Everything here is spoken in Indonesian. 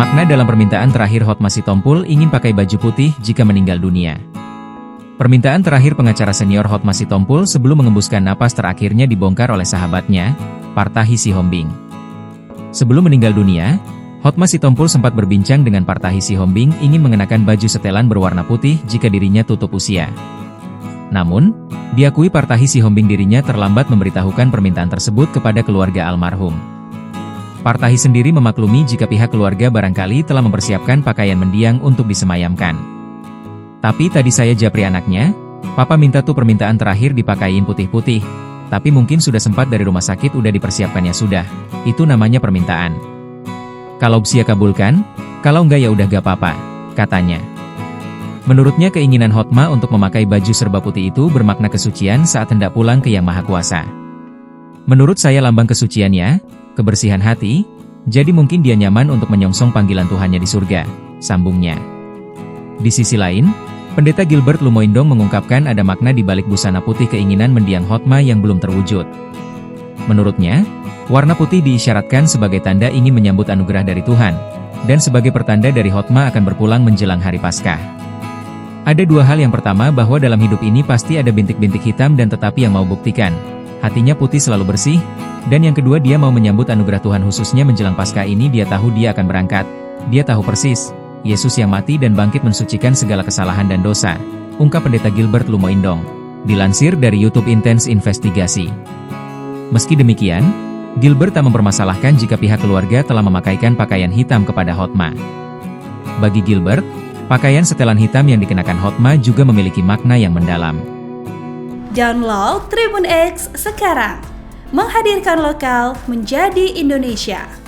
Makna dalam permintaan terakhir Hotma Sitompul ingin pakai baju putih jika meninggal dunia. Permintaan terakhir pengacara senior Hotma Sitompul sebelum mengembuskan napas terakhirnya dibongkar oleh sahabatnya, Partahi Sihombing. Sebelum meninggal dunia, Hotma Sitompul sempat berbincang dengan Partahi Sihombing ingin mengenakan baju setelan berwarna putih jika dirinya tutup usia. Namun, diakui Partahi Sihombing dirinya terlambat memberitahukan permintaan tersebut kepada keluarga almarhum. Partahi sendiri memaklumi jika pihak keluarga barangkali telah mempersiapkan pakaian mendiang untuk disemayamkan. Tapi tadi saya japri anaknya, papa minta tuh permintaan terakhir dipakain putih-putih, tapi mungkin sudah sempat dari rumah sakit udah dipersiapkannya sudah, itu namanya permintaan. Kalau Sia kabulkan, kalau enggak ya udah gak apa-apa, katanya. Menurutnya keinginan Hotma untuk memakai baju serba putih itu bermakna kesucian saat hendak pulang ke Yang Maha Kuasa. Menurut saya lambang kesuciannya, kebersihan hati, jadi mungkin dia nyaman untuk menyongsong panggilan Tuhannya di surga, sambungnya. Di sisi lain, Pendeta Gilbert Lumoindong mengungkapkan ada makna di balik busana putih keinginan mendiang Hotma yang belum terwujud. Menurutnya, warna putih diisyaratkan sebagai tanda ingin menyambut anugerah dari Tuhan, dan sebagai pertanda dari Hotma akan berpulang menjelang hari Paskah. Ada dua hal. Yang pertama bahwa dalam hidup ini pasti ada bintik-bintik hitam dan tetapi yang mau buktikan, hatinya putih selalu bersih, dan yang kedua dia mau menyambut anugerah Tuhan khususnya menjelang Paskah ini dia tahu dia akan berangkat. Dia tahu persis, Yesus yang mati dan bangkit mensucikan segala kesalahan dan dosa, ungkap Pendeta Gilbert Lumoindong. Dilansir dari YouTube Intense Investigasi. Meski demikian, Gilbert tak mempermasalahkan jika pihak keluarga telah memakaikan pakaian hitam kepada Hotma. Bagi Gilbert, pakaian setelan hitam yang dikenakan Hotma juga memiliki makna yang mendalam. Download Tribun X sekarang, menghadirkan lokal menjadi Indonesia.